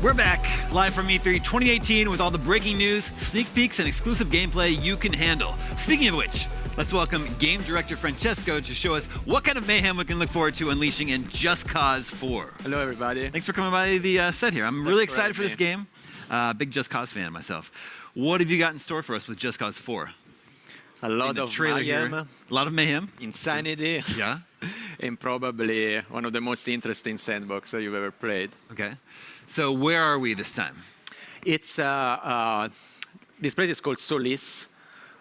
We're back, live from E3 2018 with all the breaking news, sneak peeks, and exclusive gameplay you can handle. Speaking of which, let's welcome Game Director Francesco to show us what kind of mayhem we can look forward to unleashing in Just Cause 4. Hello, everybody. Thanks for coming by the set here. I'm really excited for this game. Big Just Cause fan myself. What have you got in store for us with Just Cause 4? A lot of mayhem. A lot of mayhem. Insanity. Yeah. And probably one of the most interesting sandbox you've ever played. Okay. So where are we this time? It's this place is called Solis.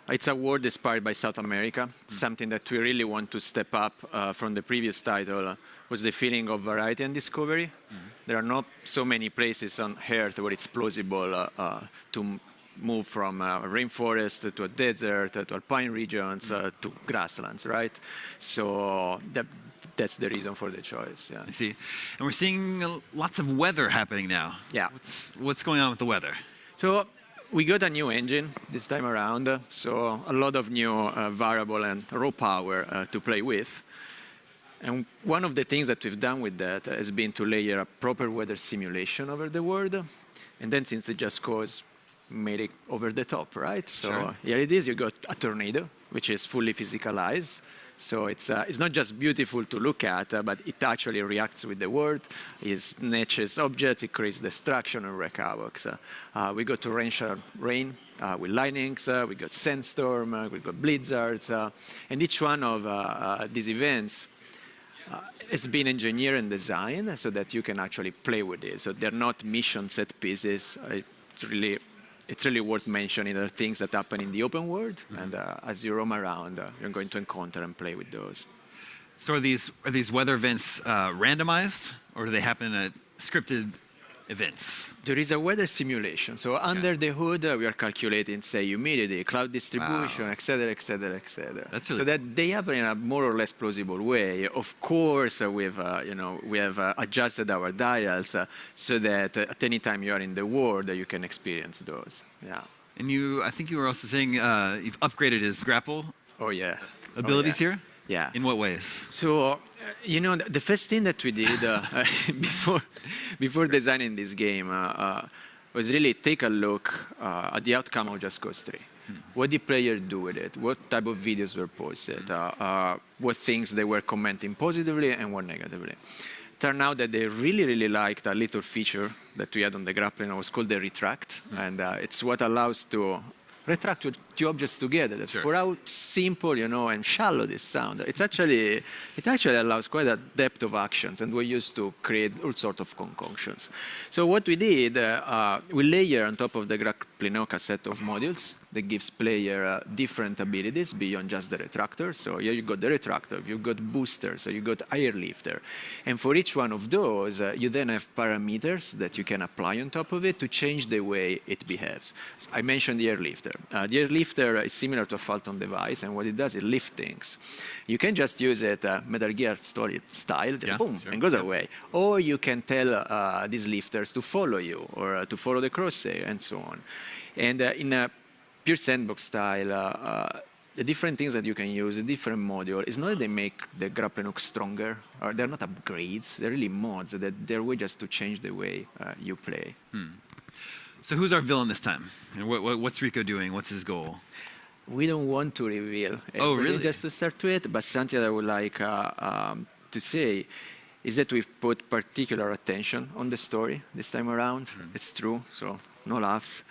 It's a world inspired by South America. Something that we really want to step up from the previous title was the feeling of variety and discovery. There are not so many places on Earth where it's plausible to move from a rainforest to a desert, to alpine regions, to grasslands, right? So that's the reason for the choice, yeah. I see. And we're seeing lots of weather happening now. Yeah. What's going on with the weather? So we got a new engine this time around, so a lot of new variable and raw power to play with. And one of the things that we've done with that has been to layer a proper weather simulation over the world. And then since it Just Cause made it over the top, right? So sure. Here it is, you got a tornado, which is fully physicalized. So it's not just beautiful to look at, but it actually reacts with the world. It snatches objects, it creates destruction and wreak havoc. We got torrential rain with lightnings, we got sandstorm, we got blizzards. And each one of these events has been engineered and designed so that you can actually play with it. So they're not mission set pieces. It's really worth mentioning. There are things that happen in the open world, and as you roam around, you're going to encounter and play with those. So are these weather events randomized, or do they happen at scripted events? There is a weather simulation. So under the hood, we are calculating, say, humidity, cloud distribution, et cetera, et cetera, et cetera. That's really so that they happen in a more or less plausible way. Of course, we have adjusted our dials so that at any time you are in the world, you can experience those. Yeah. And I think you were also saying you've upgraded his grapple abilities here? Yeah. In what ways? So, the first thing that we did before designing this game was really take a look at the outcome of Just Cause 3. What did players do with it? What type of videos were posted? What things they were commenting positively and what negatively? Turned out that they really, really liked a little feature that we had on the Grappling. It was called the retract. And it's what allows to retract two objects together. That's for how simple, and shallow this sound. It actually allows quite a depth of actions, and we used to create all sorts of concoctions. So what we did, we layer on top of the Grappling a set of modules that gives player different abilities beyond just the retractor. So here you got the retractor, you've got booster, so you got airlifter. And for each one of those, you then have parameters that you can apply on top of it to change the way it behaves. So I mentioned the airlifter. The airlifter is similar to a Phantom device, and what it does, it lifts things. You can just use it Metal Gear Solid style, just boom, and goes away. Or you can tell these lifters to follow you, or to follow the crosshair, and so on. And in a pure sandbox style, the different things that you can use, the different module, it's not that they make the Grappling hook stronger, or they're not upgrades, they're really mods, that they're way just to change the way you play. So who's our villain this time? And what's Rico doing? What's his goal? We don't want to reveal really? Just to start with, but something I would like to say is that we've put particular attention on the story this time around. It's true, so no laughs.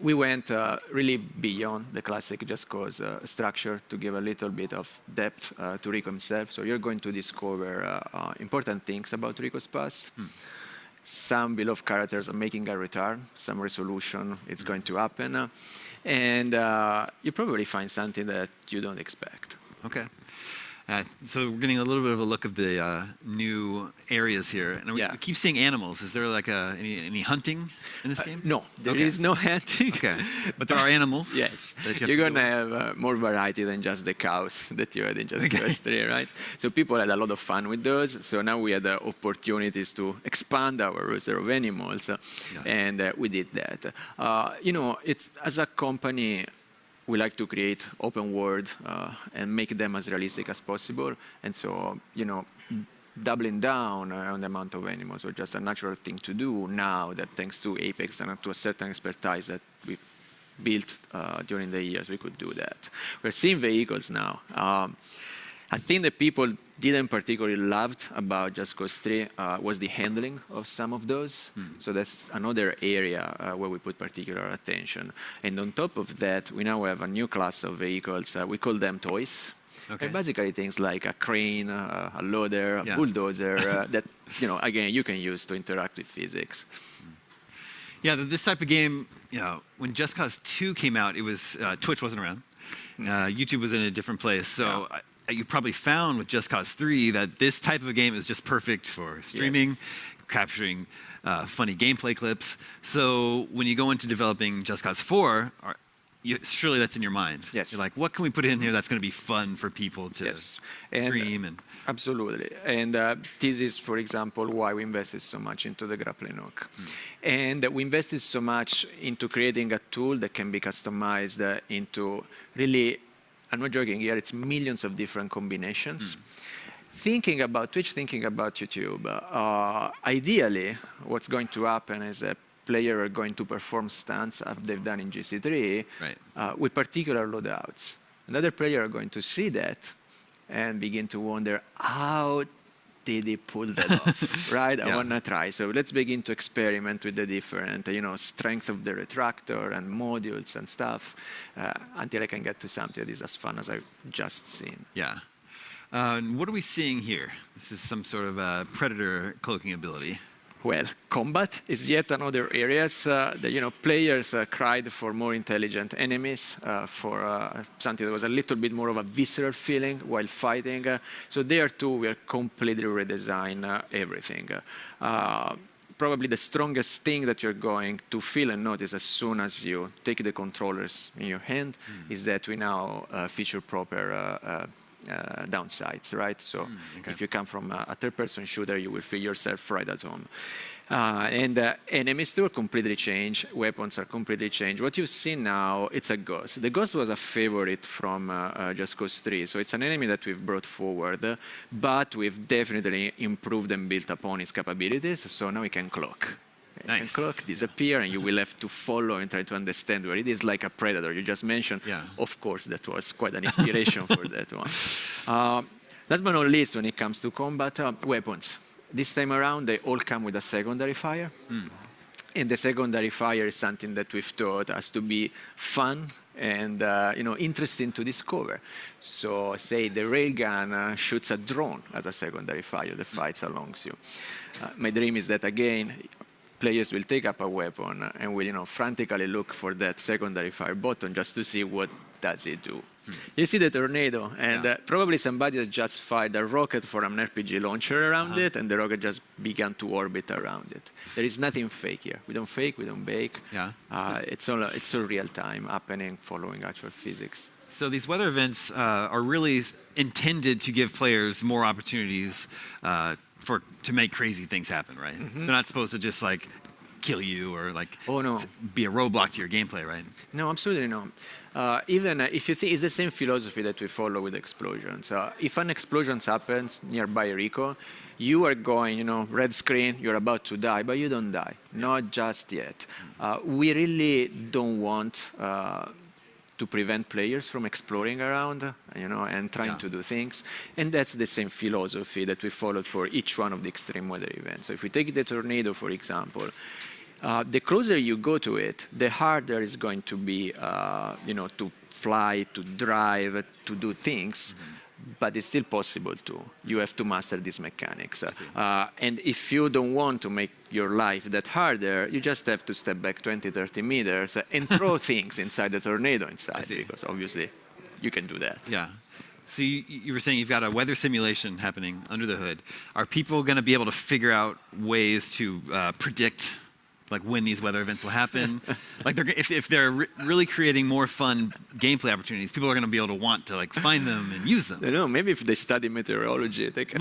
We went really beyond the classic Just Cause structure to give a little bit of depth to Rico himself. So you're going to discover important things about Rico's past. Some beloved characters are making a return, some resolution is going to happen. And you probably find something that you don't expect. Okay. So we're getting a little bit of a look of the new areas here. And we keep seeing animals. Is there like any hunting in this game? No, there is no hunting. Okay, but there are animals. Yes, you're going to have more variety than just the cows that you had in Just Cause 3, right? So people had a lot of fun with those. So now we had the opportunities to expand our roster of animals, and we did that. It's as a company, we like to create open world and make them as realistic as possible. And so, doubling down on the amount of animals was just a natural thing to do now that thanks to Apex and to a certain expertise that we've built during the years, we could do that. We're seeing vehicles now. I think that people didn't particularly loved about Just Cause 3 was the handling of some of those. So that's another area where we put particular attention. And on top of that, we now have a new class of vehicles. We call them toys. Okay. And basically things like a crane, a loader, a bulldozer that, again, you can use to interact with physics. Yeah, this type of game, when Just Cause 2 came out, it was Twitch wasn't around. YouTube was in a different place. So you probably found with Just Cause 3 that this type of a game is just perfect for streaming, capturing funny gameplay clips. So when you go into developing Just Cause 4, surely that's in your mind. Yes. You're like, what can we put in here that's going to be fun for people to stream? Absolutely. And this is, for example, why we invested so much into the Grappling hook. And we invested so much into creating a tool that can be customized into really, I'm not joking here, it's millions of different combinations. Thinking about Twitch, thinking about YouTube, ideally, what's going to happen is that players are going to perform stunts as they've done in GC3 with particular loadouts. And other players are going to see that and begin to wonder, how did he pull that off, right? I want to try. So let's begin to experiment with the different, strength of the retractor and modules and stuff until I can get to something that is as fun as I've just seen. Yeah. What are we seeing here? This is some sort of predator cloaking ability. Well, combat is yet another area that players cried for more intelligent enemies, for something that was a little bit more of a visceral feeling while fighting. So there too, we are completely redesign everything. Probably the strongest thing that you're going to feel and notice as soon as you take the controllers in your hand is that we now feature proper downsides, right? So if you come from a third-person shooter, you will feel yourself right at home. And enemies too are completely changed. Weapons are completely changed. What you see now, it's a ghost. The ghost was a favorite from Just Cause 3. So it's an enemy that we've brought forward, but we've definitely improved and built upon its capabilities. So now we can cloak. Nice. And cloak, disappear, and you will have to follow and try to understand where it is, like a predator you just mentioned. Of course, that was quite an inspiration for that one. Last but not least, when it comes to combat, weapons. This time around, they all come with a secondary fire. And the secondary fire is something that we've thought has to be fun and interesting to discover. So say the railgun shoots a drone as a secondary fire that fights along you. My dream is that, again, players will take up a weapon and will frantically look for that secondary fire button just to see what does it do. You see the tornado, and probably somebody has just fired a rocket from an RPG launcher around it, and the rocket just began to orbit around it. There is nothing fake here. We don't fake, we don't bake. It's all real time, happening, following actual physics. So these weather events are really intended to give players more opportunities to make crazy things happen, right? They're not supposed to just like kill you or like be a roadblock to your gameplay, right? No, absolutely not. Even if you think it's the same philosophy that we follow with explosions. If an explosion happens nearby Rico, you are going, red screen, you're about to die, but you don't die. Not just yet. We really don't want to prevent players from exploring around, and trying to do things. And that's the same philosophy that we followed for each one of the extreme weather events. So if we take the tornado, for example, the closer you go to it, the harder it's going to be, to fly, to drive, to do things. But it's still possible to. You have to master these mechanics. And if you don't want to make your life that harder, you just have to step back 20, 30 meters and throw things inside the tornado inside, because obviously you can do that. Yeah. So you were saying you've got a weather simulation happening under the hood. Are people going to be able to figure out ways to predict like when these weather events will happen? Like if they're really creating more fun gameplay opportunities, people are going to be able to want to like find them and use them. I know, maybe if they study meteorology, they can.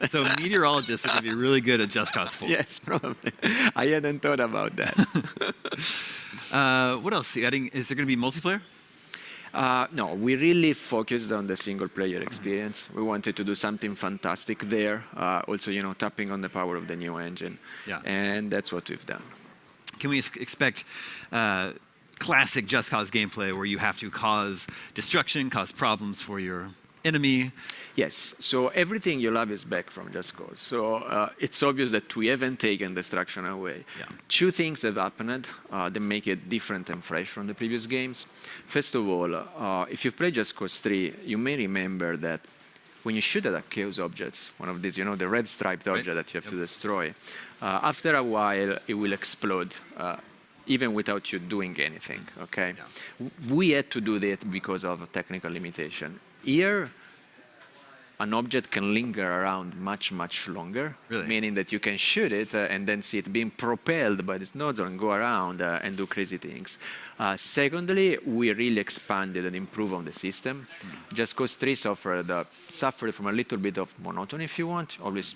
So meteorologists are going to be really good at Just Cause 4. Yes, probably. I hadn't thought about that. What else? Is there going to be multiplayer? No, we really focused on the single-player experience. We wanted to do something fantastic there. Also, tapping on the power of the new engine. Yeah. And that's what we've done. Can we expect classic Just Cause gameplay where you have to cause destruction, cause problems for your enemy? Yes, so everything you love is back from Just Cause. So it's obvious that we haven't taken destruction away. Yeah. Two things have happened that make it different and fresh from the previous games. First of all, if you've played Just Cause 3, you may remember that when you shoot at a chaos objects, one of these, the red striped object that you have to destroy, after a while it will explode. Even without you doing anything, okay? Yeah. We had to do that because of a technical limitation. Here, an object can linger around much, much longer, really? Meaning that you can shoot it and then see it being propelled by this nozzle and go around and do crazy things. Secondly, we really expanded and improved on the system. Just Cause 3 suffered from a little bit of monotony, if you want. Always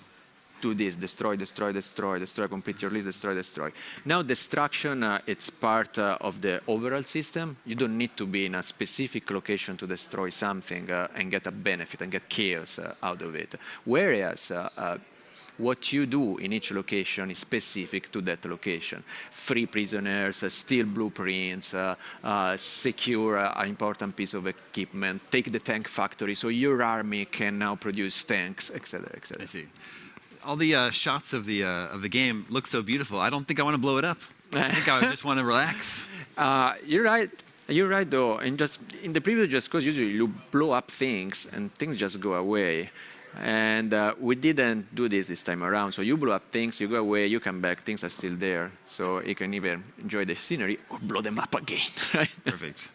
do this, destroy, destroy, destroy, destroy, complete your list, destroy, destroy. Now destruction, it's part of the overall system. You don't need to be in a specific location to destroy something and get a benefit and get chaos out of it. Whereas what you do in each location is specific to that location. Free prisoners, steal blueprints, secure an important piece of equipment, take the tank factory so your army can now produce tanks, etc., etc. I see. All the shots of the game look so beautiful. I don't think I want to blow it up. I think I just want to relax. You're right. You're right, though. In the previous Just Cause, usually you blow up things and things just go away. And we didn't do this time around. So you blow up things, you go away, you come back, things are still there. So you can either enjoy the scenery or blow them up again. Right? Perfect.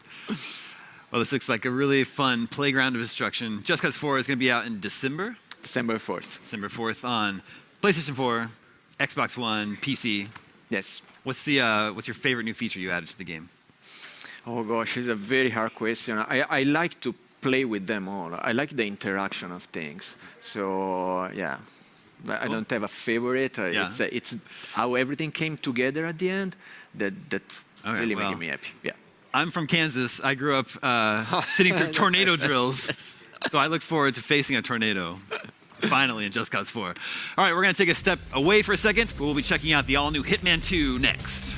Well, this looks like a really fun playground of destruction. Just Cause 4 is going to be out in December. December 4th. December 4th on PlayStation 4, Xbox One, PC. Yes. What's your favorite new feature you added to the game? Oh gosh, it's a very hard question. I like to play with them all. I like the interaction of things. So yeah, cool. I don't have a favorite. Yeah. It's how everything came together at the end that really making me happy. Yeah. I'm from Kansas. I grew up sitting through tornado drills. So I look forward to facing a tornado, finally, in Just Cause 4. All right, we're going to take a step away for a second, but we'll be checking out the all-new Hitman 2 next.